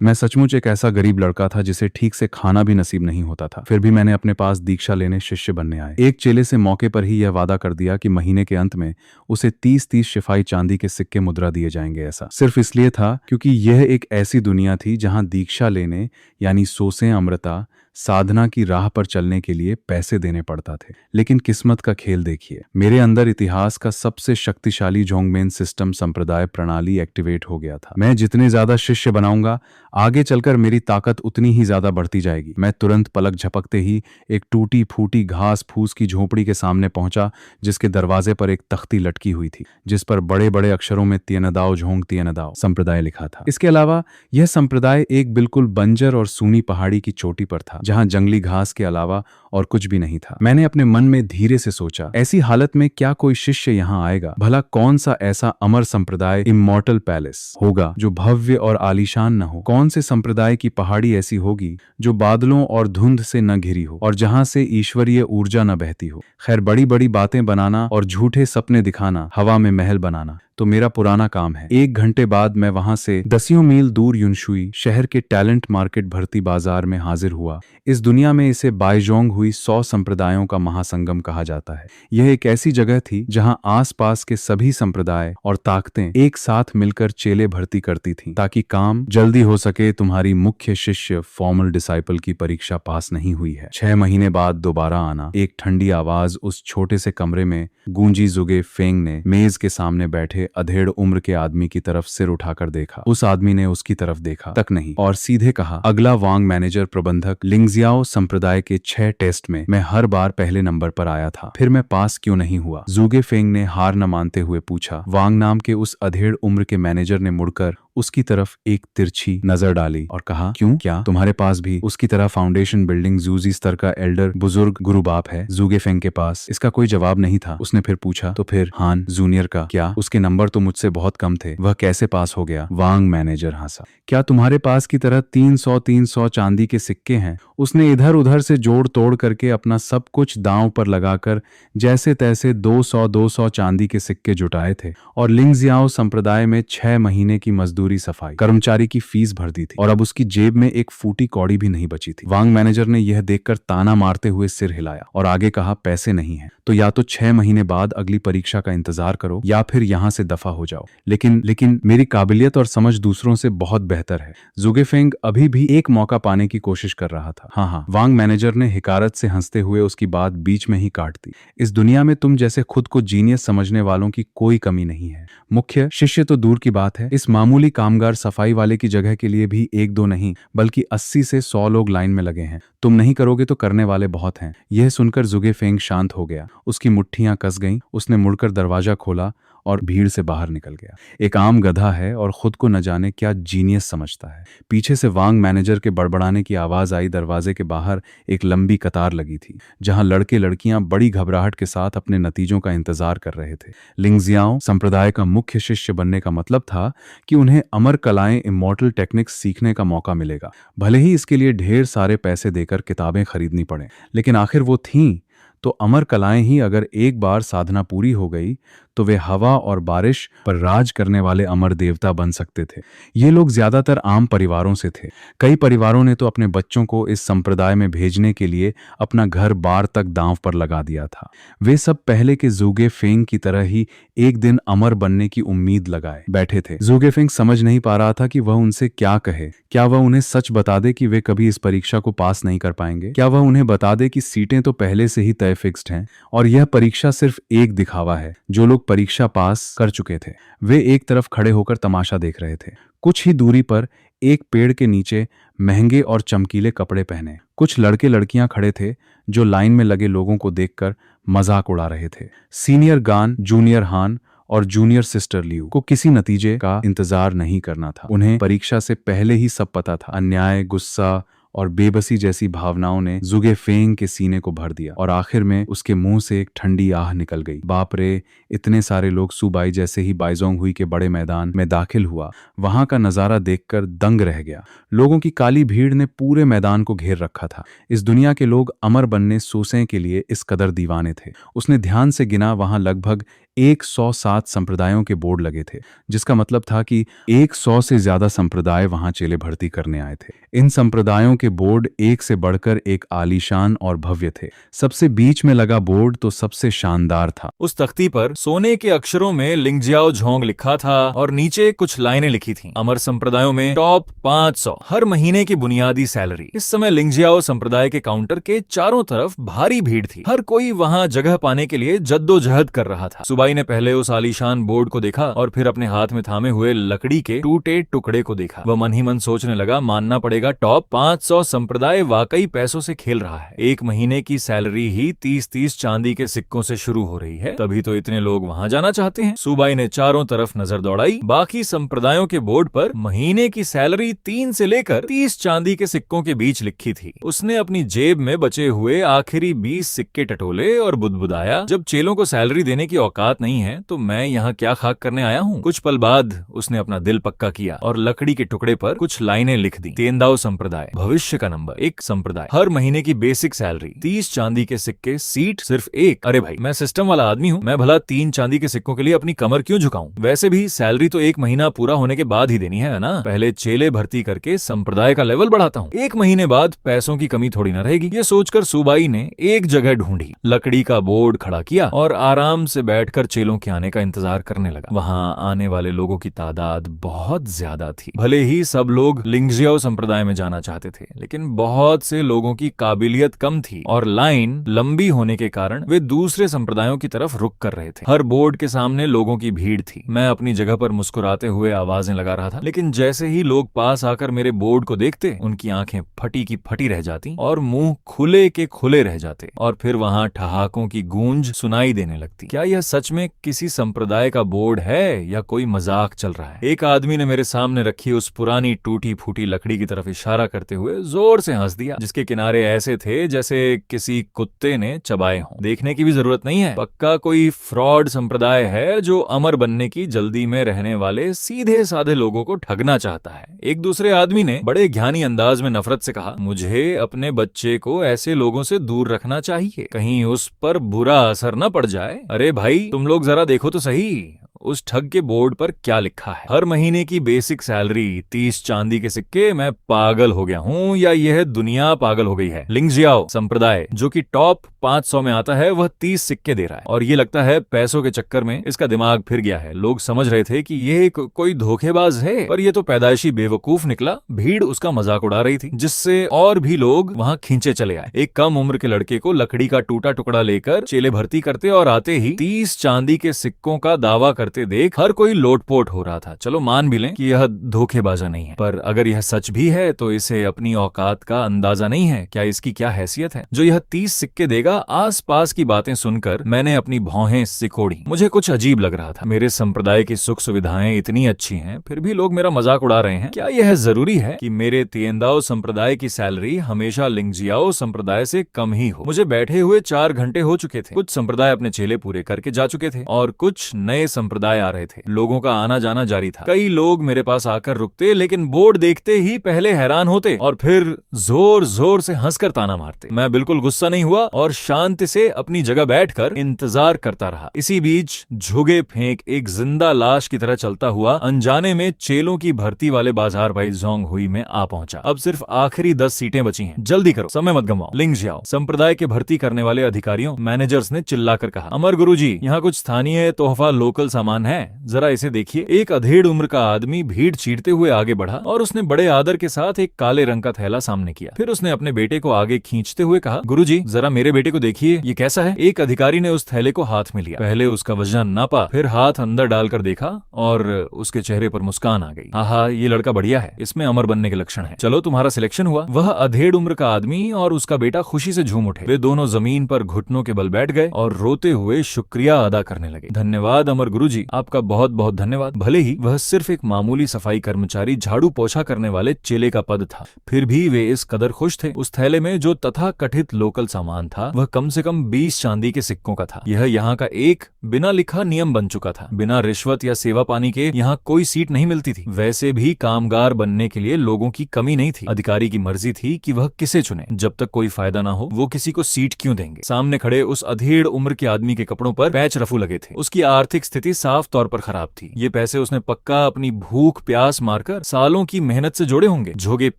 मैं सचमुच एक ऐसा गरीब लड़का था जिसे ठीक से खाना भी नसीब नहीं होता था। फिर भी मैंने अपने पास दीक्षा लेने शिष्य बनने आए एक चेले से मौके पर ही यह वादा कर दिया कि महीने के अंत में उसे 30-30 शिफाई चांदी के सिक्के मुद्रा दिए जाएंगे। ऐसा सिर्फ इसलिए था क्योंकि यह एक ऐसी दुनिया थी जहां दीक्षा लेने यानी सोसें अमृता साधना की राह पर चलने के लिए पैसे देने पड़ता थे। लेकिन किस्मत का खेल देखिए, मेरे अंदर इतिहास का सबसे शक्तिशाली जोंगमेन सिस्टम संप्रदाय प्रणाली एक्टिवेट हो गया था। मैं जितने ज्यादा शिष्य बनाऊंगा, आगे चलकर मेरी ताकत उतनी ही ज्यादा बढ़ती जाएगी। मैं तुरंत पलक झपकते ही एक टूटी फूटी घास फूस की झोपड़ी के सामने पहुंचा, जिसके दरवाजे पर एक तख्ती लटकी हुई थी जिस पर बड़े बड़े अक्षरों में तियनदाओ झोंग तियनदाओ संप्रदाय लिखा था। इसके अलावा यह संप्रदाय एक बिल्कुल बंजर और सूनी पहाड़ी की चोटी पर था जहां जंगली घास के अलावा और कुछ भी नहीं था। मैंने अपने मन में धीरे से सोचा, ऐसी हालत में क्या कोई शिष्य यहाँ आएगा? भला कौन सा ऐसा अमर संप्रदाय इमॉर्टल पैलेस होगा जो भव्य और आलीशान न हो? कौन से संप्रदाय की पहाड़ी ऐसी होगी जो बादलों और धुंध से न घिरी हो और जहां से ईश्वरीय ऊर्जा न बहती हो? खैर, बड़ी बड़ी बातें बनाना और झूठे सपने दिखाना, हवा में महल बनाना तो मेरा पुराना काम है। 1 घंटे बाद मैं वहां से 10 मील दूर युनशुई शहर के टैलेंट मार्केट भर्ती बाजार में हाजिर हुआ। इस दुनिया में इसे बायजोंग हुई 100 संप्रदायों का महासंगम कहा जाता है। यह एक ऐसी जगह थी जहां आसपास के सभी संप्रदाय और ताकतें एक साथ मिलकर चेले भर्ती करती थीं ताकि काम जल्दी हो सके। तुम्हारी मुख्य शिष्य फॉर्मल डिसाइपल की परीक्षा पास नहीं हुई है। 6 महीने बाद दोबारा आना। एक ठंडी आवाज उस छोटे से कमरे में गूंजी। जुगे फेंग ने मेज के सामने बैठे अधेड़ उम्र के आदमी की तरफ सिर उठाकर देखा। उस आदमी ने उसकी तरफ देखा तक नहीं और सीधे कहा, अगला वांग मैनेजर प्रबंधक लिंगजियाओ संप्रदाय के 6 टेस्ट में मैं हर बार पहले नंबर पर आया था, फिर मैं पास क्यों नहीं हुआ? जुगे फेंग ने हार न मानते हुए पूछा। वांग नाम के उस अधेड़ उम्र के मैनेजर ने मुड़कर उसकी तरफ एक तिरछी नजर डाली और कहा, क्यों? क्या तुम्हारे पास भी उसकी तरह फाउंडेशन बिल्डिंग जूजी स्तर का एल्डर बुजुर्ग गुरु बाप है? जुगे फेंग के पास इसका कोई जवाब नहीं था। उसने फिर पूछा, तो फिर हान जूनियर का क्या? उसके नंबर तो मुझसे बहुत कम थे, वह कैसे पास हो गया? वांग मैनेजर हंसा। क्या तुम्हारे पास की तरह 300 चांदी के सिक्के हैं? उसने इधर उधर से जोड़ तोड़ करके अपना सब कुछ दांव पर लगाकर जैसे तैसे 200 चांदी के सिक्के जुटाए थे और लिंगजियाओ संप्रदाय में 6 महीने की मजदूरी, सफाई, कर्मचारी की फीस भर दी थी और अब उसकी जेब में एक फूटी कौड़ी भी नहीं बची थी। वांग मैनेजर ने यह देखकर ताना मारते हुए सिर हिलाया और आगे कहा, पैसे नहीं है तो या तो 6 महीने बाद अगली परीक्षा का इंतजार करो या फिर यहाँ से दफा हो जाओ। लेकिन मेरी काबिलियत और समझ दूसरों से बहुत बेहतर है। जुगे फेंग अभी भी एक मौका पाने की कोशिश कर रहा था। हाँ, वांग मैनेजर ने हिकारत से हंसते हुए उसकी बात बीच में ही काट दी। इस दुनिया में तुम जैसे खुद को जीनियस समझने वालों की कोई कमी नहीं है। मुख्य शिष्य तो दूर की बात है, इस मामूली कामगार सफाई वाले की जगह के लिए भी 1-2 नहीं बल्कि 80 से 100 लोग लाइन में लगे हैं। तुम नहीं करोगे तो करने वाले बहुत हैं। यह सुनकर जुगे फेंग शांत हो गया। उसकी मुट्ठियां कस गईं। उसने मुड़कर दरवाजा खोला और भीड़ से बाहर निकल गया। एक आम गधा है और खुद को न जाने क्या जीनियस समझता है। पीछे से वांग मैनेजर के बड़बड़ाने की आवाज आई। दरवाजे के बाहर एक लंबी कतार लगी थी जहां लड़के लड़कियां बड़ी घबराहट के साथ अपने नतीजों का इंतजार कर रहे थे। लिंगजियाओ संप्रदाय का मुख्य शिष्य बनने का मतलब था कि उन्हें अमर कलाएं, इमॉर्टल टेक्निक्स सीखने का मौका मिलेगा, भले ही इसके लिए ढेर सारे पैसे देकर किताबें खरीदनी पड़े। लेकिन आखिर वो थीं तो अमर कलाएं ही। अगर एक बार साधना पूरी हो गई तो वे हवा और बारिश पर राज करने वाले अमर देवता बन सकते थे। ये लोग ज्यादातर आम परिवारों से थे। कई परिवारों ने तो अपने बच्चों को इस संप्रदाय में भेजने के लिए अपना घर बार तक दांव पर लगा दिया था। वे सब पहले के जुगे फेंग की तरह ही एक दिन अमर बनने की उम्मीद लगाए बैठे थे। जुगे फेंग समझ नहीं पा रहा था कि वह उनसे क्या कहे। क्या वह उन्हें सच बता दे कि वे कभी इस परीक्षा को पास नहीं कर पाएंगे? क्या वह उन्हें बता दे कि सीटें तो पहले से ही तय फिक्स्ड हैं और यह परीक्षा सिर्फ एक दिखावा है? जो लोग परीक्षा पास कर चुके थे वे एक तरफ खड़े होकर तमाशा देख रहे थे। कुछ ही दूरी पर एक पेड़ के नीचे महंगे और चमकीले कपड़े पहने कुछ लड़के लड़कियां खड़े थे जो लाइन में लगे लोगों को देखकर मजाक उड़ा रहे थे। सीनियर गान, जूनियर हान और जूनियर सिस्टर लियू को किसी नतीजे का इंतजार नहीं करना था। उन्हें परीक्षा से पहले ही सब पता था। अन्याय, गुस्सा और बेबसी जैसी भावनाओं ने जुगे फेंग के सीने को भर दिया और आखिर में उसके मुंह से एक ठंडी आह निकल गई। बाप रे! इतने सारे लोग! सुबाई जैसे ही बाइजोंग हुई के बड़े मैदान में दाखिल हुआ, वहां का नजारा देखकर दंग रह गया। लोगों की काली भीड़ ने पूरे मैदान को घेर रखा था। इस दुनिया के लोग अमर बनने सोसें के लिए इस कदर दीवाने थे। उसने ध्यान से गिना, वहां लगभग 107 संप्रदायों के बोर्ड लगे थे, जिसका मतलब था कि 100 से ज्यादा संप्रदाय वहां चेले भर्ती करने आए थे। इन संप्रदायों के बोर्ड एक से बढ़कर एक आलीशान और भव्य थे। सबसे बीच में लगा बोर्ड तो सबसे शानदार था। उस तख्ती पर सोने के अक्षरों में लिंगजियाओ झोंग लिखा था और नीचे कुछ लाइनें लिखी थी। अमर संप्रदायों में टॉप 500, हर महीने की बुनियादी सैलरी। इस समय लिंगजियाओ संप्रदाय के काउंटर के चारों तरफ भारी भीड़ थी। हर कोई वहां जगह पाने के लिए जद्दोजहद कर रहा था। सुबाई ने पहले उस आलीशान बोर्ड को देखा और फिर अपने हाथ में थामे हुए लकड़ी के टूटे टुकड़े को देखा। वह मन ही मन सोचने लगा, मानना पड़ेगा टॉप 500 संप्रदाय वाकई पैसों से खेल रहा है। एक महीने की सैलरी ही 30-30 चांदी के सिक्कों से शुरू हो रही है, तभी तो इतने लोग वहां जाना चाहते हैं। सुबाई ने चारों तरफ नजर दौड़ाई। बाकी संप्रदायों के बोर्ड पर महीने की सैलरी 3 से लेकर 30 चांदी के सिक्कों के बीच लिखी थी। उसने अपनी जेब में बचे हुए आखिरी 20 सिक्के टटोले और बुदबुदाया, जब चेलों को सैलरी देने की औकात नहीं है तो मैं यहाँ क्या खाक करने आया हूँ। कुछ पल बाद उसने अपना दिल पक्का किया और लकड़ी के टुकड़े पर कुछ लाइनें लिख दी। तेंदाओ संप्रदाय, भविष्य का नंबर 1 संप्रदाय, हर महीने की बेसिक सैलरी 30 चांदी के सिक्के, सीट सिर्फ 1। अरे भाई, मैं सिस्टम वाला आदमी हूँ, मैं भला 3 चांदी के सिक्कों के लिए अपनी कमर क्यों झुकाऊं? वैसे भी सैलरी तो 1 महीना पूरा होने के बाद ही देनी है ना। पहले चेले भर्ती करके संप्रदाय का लेवल बढ़ाता हूँ, 1 महीने बाद पैसों की कमी थोड़ी ना रहेगी। ये सोचकर सुबाई ने एक जगह ढूंढी, लकड़ी का बोर्ड खड़ा किया और आराम से बैठकर चेलों के आने का इंतजार करने लगा। वहां आने वाले लोगों की तादाद बहुत ज्यादा थी। भले ही सब लोग लिंगजियाओ संप्रदाय में जाना चाहते थे, लेकिन बहुत से लोगों की काबिलियत कम थी और लाइन लंबी होने के कारण वे दूसरे संप्रदायों की तरफ रुक कर रहे थे। हर बोर्ड के सामने लोगों की भीड़ थी। मैं अपनी जगह पर मुस्कुराते हुए आवाजें लगा रहा था, लेकिन जैसे ही लोग पास आकर मेरे बोर्ड को देखते, उनकी आंखें फटी की फटी रह जाती और मुंह खुले के खुले रह जाते और फिर वहां ठहाकों की गूंज सुनाई देने लगती। क्या यह सच में किसी संप्रदाय का बोर्ड है या कोई मजाक चल रहा है? एक आदमी ने मेरे सामने रखी उस पुरानी टूटी फूटी लकड़ी की तरफ इशारा करते हुए जोर से हंस दिया, जिसके किनारे ऐसे थे जैसे किसी कुत्ते ने चबाए हों। देखने की भी जरूरत नहीं है, पक्का कोई फ्रॉड संप्रदाय है जो अमर बनने की जल्दी में रहने वाले सीधे साधे लोगों को ठगना चाहता है। एक दूसरे आदमी ने बड़े ज्ञानी अंदाज में नफरत से कहा, मुझे अपने बच्चे को ऐसे लोगों से दूर रखना चाहिए, कहीं उस पर बुरा असर न पड़ जाए। अरे भाई, तुम लोग जरा देखो तो सही, उस ठग के बोर्ड पर क्या लिखा है? हर महीने की बेसिक सैलरी 30 चांदी के सिक्के। मैं पागल हो गया हूँ या यह दुनिया पागल हो गई है? लिंगजियाओ संप्रदाय जो कि टॉप 500 में आता है, वह 30 सिक्के दे रहा है और ये लगता है पैसों के चक्कर में इसका दिमाग फिर गया है। लोग समझ रहे थे कि ये कोई धोखेबाज है, पर ये तो पैदाइशी बेवकूफ निकला। भीड़ उसका मजाक उड़ा रही थी, जिससे और भी लोग वहां खींचे चले आए। एक कम उम्र के लड़के को लकड़ी का टूटा टुकड़ा लेकर चेले भर्ती करते और आते ही 30 चांदी के सिक्कों का दावा करते देख हर कोई लोटपोट हो रहा था। चलो मान भी लें कि यह धोखेबाजा नहीं है, पर अगर यह सच भी है तो इसे अपनी औकात का अंदाजा नहीं है। क्या इसकी क्या हैसियत है जो यह 30 सिक्के देगा? आस पास की बातें सुनकर मैंने अपनी भौहें सिकोड़ी। मुझे कुछ अजीब लग रहा था। मेरे संप्रदाय की सुख सुविधाएं इतनी अच्छी हैं, फिर भी लोग मेरा मजाक उड़ा रहे हैं। क्या यह जरूरी है कि मेरे तिएंदाओ संप्रदाय की सैलरी हमेशा लिंगजियाओ संप्रदाय से कम ही हो? मुझे बैठे हुए 4 घंटे हो चुके थे। कुछ संप्रदाय अपने चेले पूरे करके जा चुके थे और कुछ नए संप्रदाय आ रहे थे। लोगों का आना जाना जारी था। कई लोग मेरे पास आकर रुकते, लेकिन बोर्ड देखते ही पहले हैरान होते और फिर जोर जोर से हंसकर ताना मारते। मैं बिल्कुल गुस्सा नहीं हुआ और शांति से अपनी जगह बैठकर इंतजार करता रहा। इसी बीच झुगे फेंक एक जिंदा लाश की तरह चलता हुआ अनजाने में चेलों की भर्ती वाले बाजार भाई जोंग हुई में आ पहुंचा। अब सिर्फ आखिरी 10 सीटें बची हैं, जल्दी करो, समय मत गंवाओ। लिंगजियाओ संप्रदाय के भर्ती करने वाले अधिकारियों, मैनेजर्स ने चिल्लाकर कहा, अमर गुरुजी, यहाँ कुछ स्थानीय तोहफा लोकल सामान है, जरा इसे देखिए। एक अधेड़ उम्र का आदमी भीड़ चीरते हुए आगे बढ़ा और उसने बड़े आदर के साथ एक काले रंग का थैला सामने किया। फिर उसने अपने बेटे को आगे खींचते हुए कहा, गुरुजी, जरा मेरे बेटे को देखिए, ये कैसा है? एक अधिकारी ने उस थैले को हाथ में लिया, पहले उसका वजन नापा, फिर हाथ अंदर डालकर देखा और उसके चेहरे पर मुस्कान आ गई। आहा, ये लड़का बढ़िया है, इसमें अमर बनने के लक्षण है। चलो, तुम्हारा सिलेक्शन हुआ। वह अधेड़ उम्र का आदमी और उसका बेटा खुशी से झूम उठे। वे दोनों जमीन पर घुटनों के बल बैठ गए और रोते हुए शुक्रिया अदा करने लगे। धन्यवाद अमर गुरुजी, जी, आपका बहुत बहुत धन्यवाद। भले ही वह सिर्फ एक मामूली सफाई कर्मचारी, झाड़ू पोछा करने वाले चेले का पद था, फिर भी वे इस कदर खुश थे। उस थैले में जो तथाकथित लोकल सामान था वह कम से कम 20 चांदी के सिक्कों का था। यह यहाँ का एक बिना लिखा नियम बन चुका था। बिना रिश्वत या सेवा पानी के यहाँ कोई सीट नहीं मिलती थी। वैसे भी कामगार बनने के लिए लोगों की कमी नहीं थी। अधिकारी की मर्जी थी कि वह किसे चुने। जब तक कोई फायदा ना हो वो किसी को सीट क्यों देंगे। सामने खड़े उस अधेड़ उम्र के आदमी के कपड़ों पर पैच रफू लगे थे। उसकी आर्थिक स्थिति साफ तौर पर खराब थी। ये पैसे उसने पक्का अपनी भूख प्यास मारकर सालों की मेहनत से जोड़े होंगे। झोगे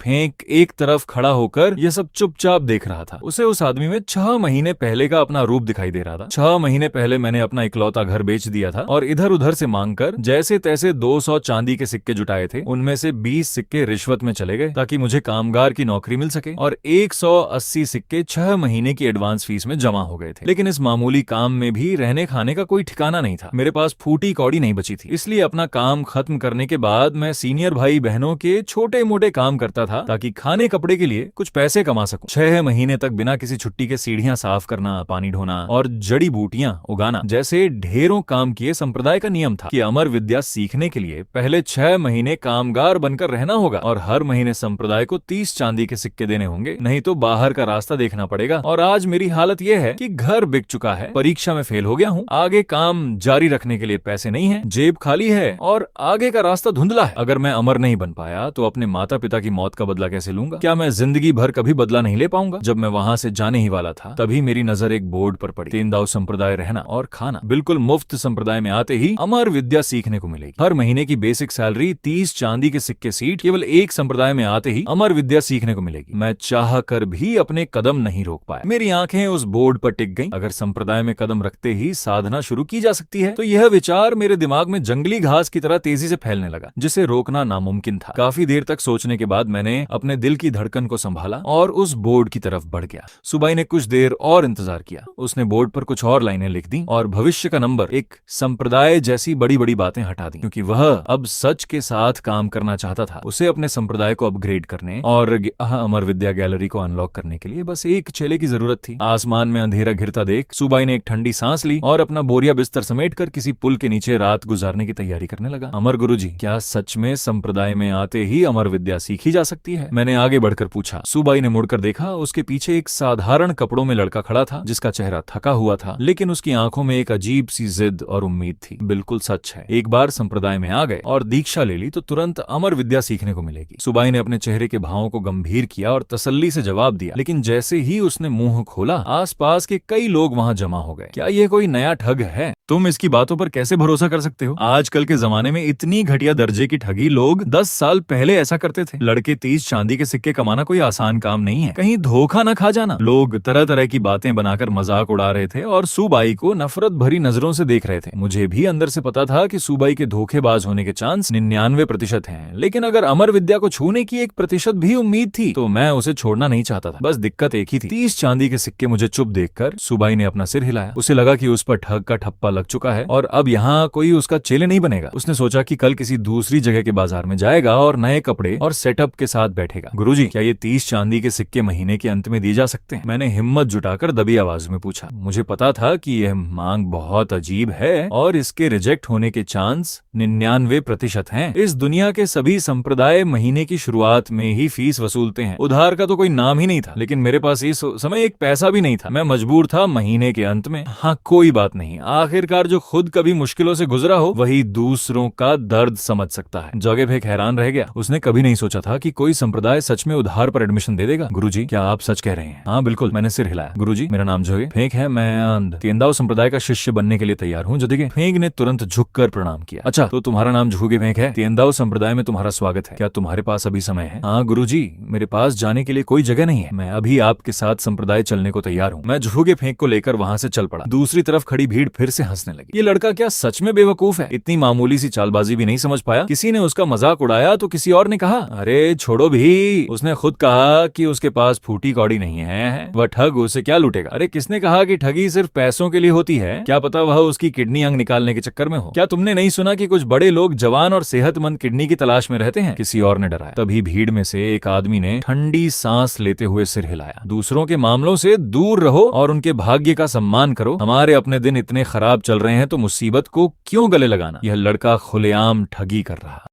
फेंक एक तरफ खड़ा होकर यह सब चुपचाप देख रहा था। उसे उस आदमी में 6 महीने पहले का अपना रूप दिखाई दे रहा था। 6 महीने पहले मैंने अपना इकलौता घर बेच दिया था और इधर उधर से मांगकर जैसे तैसे 200 चांदी के सिक्के जुटाए थे। उनमें से 20 सिक्के रिश्वत में चले गए ताकि मुझे कामगार की नौकरी मिल सके और 180 सिक्के 6 महीने की एडवांस फीस में जमा हो गए थे। लेकिन इस मामूली काम में भी रहने खाने का कोई ठिकाना नहीं था। मेरे पास फूटी कौड़ी नहीं बची थी। इसलिए अपना काम खत्म करने के बाद मैं सीनियर भाई बहनों के छोटे मोटे काम करता था ताकि खाने कपड़े के लिए कुछ पैसे कमा सकूं। 6 महीने तक बिना किसी छुट्टी के सीढ़ियां साफ करना, पानी ढोना और जड़ी बूटियां उगाना जैसे ढेरों काम किए संप्रदाय का नियम था कि अमर विद्या सीखने के लिए पहले 6 महीने कामगार बनकर रहना होगा और हर महीने संप्रदाय को 30 चांदी के सिक्के देने होंगे, नहीं तो बाहर का रास्ता देखना पड़ेगा। और आज मेरी हालत यह है कि घर बिक चुका है, परीक्षा में फेल हो गया हूँ, आगे काम जारी रखने के लिए पैसे नहीं है, जेब खाली है और आगे का रास्ता धुंधला है। अगर मैं अमर नहीं बन पाया तो अपने माता पिता की मौत का बदला कैसे लूंगा? क्या मैं जिंदगी भर कभी बदला नहीं ले पाऊंगा? जब मैं वहां से जाने ही वाला था तभी मेरी नजर एक बोर्ड पर पड़ी। तेंदाव संप्रदाय रहना और खाना बिल्कुल मुफ्त। संप्रदाय में आते ही अमर विद्या सीखने को मिलेगी। हर महीने की बेसिक सैलरी 30 चांदी के सिक्के सीट। केवल एक संप्रदाय में आते ही अमर विद्या सीखने को मिलेगी। मैं चाह कर भी अपने कदम नहीं रोक पाया। मेरी आंखें उस बोर्ड पर टिक गईं। अगर संप्रदाय में कदम रखते ही साधना शुरू की जा सकती है तो यह विचार मेरे दिमाग में जंगली घास की तरह तेजी से फैलने लगा, जिसे रोकना नामुमकिन था। काफी देर तक सोचने के बाद मैंने अपने दिल की धड़कन को संभाला और उस बोर्ड की तरफ बढ़ गया। सुबाई ने कुछ देर और इंतजार किया। उसने बोर्ड पर कुछ और लाइनें लिख दी और भविष्य का नंबर, एक संप्रदाय जैसी बड़ी बड़ी बातें हटा दी, क्योंकि वह अब सच के साथ काम करना चाहता था। उसे अपने संप्रदाय को अपग्रेड करने और अमर विद्या गैलरी को अनलॉक करने के लिए बस एक चेले की जरूरत थी। आसमान में अंधेरा घिरता देख सुबाई ने एक ठंडी सांस ली और अपना बोरिया बिस्तर समेटकर किसी पुल के नीचे रात गुजारने की तैयारी करने लगा। अमर गुरुजी, क्या सच में संप्रदाय में आते ही अमर विद्या सीखी जा सकती है? मैंने आगे बढ़कर पूछा। सुबाई ने मुड़कर देखा। उसके पीछे एक साधारण कपड़ों में लड़का खड़ा था जिसका चेहरा थका हुआ था, लेकिन उसकी आंखों में एक अजीब सी जिद और उम्मीद थी। बिल्कुल सच है, एक बार संप्रदाय में आ गए और दीक्षा ले ली तो तुरंत अमर विद्या सीखने को मिलेगी। सुबाई ने अपने चेहरे के भावों को गंभीर किया और तसल्ली से जवाब दिया, लेकिन जैसे ही उसने मुंह खोला आसपास के कई लोग वहां जमा हो गए। क्या ये कोई नया ठग है? तुम इसकी बातों पर कैसे भरोसा कर सकते हो? आजकल के जमाने में इतनी घटिया दर्जे की ठगी लोग 10 साल पहले ऐसा करते थे। लड़के 30 चांदी के सिक्के कमाना कोई आसान काम नहीं है, कहीं धोखा न खा जाना। लोग तरह तरह की बातें बनाकर मजाक उड़ा रहे थे और सुबाई को नफरत भरी नजरों से देख रहे थे। मुझे भी अंदर से पता था कि सुबाई के धोखेबाज होने के चांस 99% हैं, लेकिन अगर अमर विद्या को छूने की 1% भी उम्मीद थी तो मैं उसे छोड़ना नहीं चाहता था। बस दिक्कत एक ही थी, 30 चांदी के सिक्के मुझे चुप देखकर सुबाई ने अपना सिर हिलाया। उसे लगा कि उस पर ठग का ठप्पा लग चुका है और अब यहाँ कोई उसका चेले नहीं बनेगा। उसने सोचा कि कल किसी दूसरी जगह के बाजार में जाएगा और नए कपड़े और सेटअप के साथ बैठेगा। गुरुजी, क्या ये 30 चांदी के सिक्के महीने के अंत में दिए जा सकते हैं? मैंने हिम्मत जुटाकर दबी आवाज में पूछा। मुझे पता था कि यह मांग बहुत अजीब है और इसके रिजेक्ट होने के चांस 99% हैं। इस दुनिया के सभी संप्रदाय महीने की शुरुआत में ही फीस वसूलते हैं। उधार का तो कोई नाम ही नहीं था, लेकिन मेरे पास इस समय एक पैसा भी नहीं था। मैं मजबूर था महीने के अंत में। हाँ, कोई बात नहीं, आखिरकार जो खुद कभी मुश्किलों से गुजरा हो वही दूसरों का दर्द समझ सकता है। जोगे फेंक हैरान रह गया। उसने कभी नहीं सोचा था कि कोई संप्रदाय सच में उधार पर एडमिशन दे देगा। गुरुजी, क्या आप सच कह रहे हैं? हाँ बिल्कुल, मैंने सिर हिलाया। गुरुजी, मेरा नाम जोगे फेंक है, मैं तेंदाव संप्रदाय का शिष्य बनने के लिए तैयार हूँ। जोगे फेंक ने तुरंत झुककर प्रणाम किया। अच्छा, तो तुम्हारा नाम जोगे फेंक है? तेंदाव संप्रदाय में तुम्हारा स्वागत है। क्या तुम्हारे पास अभी समय है? हाँ गुरुजी, मेरे पास जाने के लिए कोई जगह नहीं है। मैं अभी आपके साथ संप्रदाय चलने को तैयार हूँ। मैं जोगे फेंक को लेकर वहां से चल पड़ा। दूसरी तरफ खड़ी भीड़ फिर से हंसने लगी। ये लड़का क्या सच में बेवकूफ है? इतनी मामूली सी चालबाजी भी नहीं समझ पाया? किसी ने उसका मजाक उड़ाया तो किसी और ने कहा, अरे छोड़ो भी, उसने खुद कहा कि उसके पास फूटी कौड़ी नहीं है, वह ठग उसे क्या लूटेगा। अरे किसने कहा कि ठगी सिर्फ पैसों के लिए होती है? क्या पता वह उसकी किडनी अंग निकालने के चक्कर में हो। क्या तुमने नहीं सुना कि कुछ बड़े लोग जवान और सेहतमंद किडनी की तलाश में रहते हैं? किसी और ने डराया। तभी भीड़ में से एक आदमी ने ठंडी सांस लेते हुए सिर हिलाया। दूसरों के मामलों से दूर रहो और उनके भाग्य का सम्मान करो। हमारे अपने दिन इतने खराब चल रहे हैं तो मुसीबत को क्यों गले लगाना। यह लड़का खुलेआम ठगी कर रहा।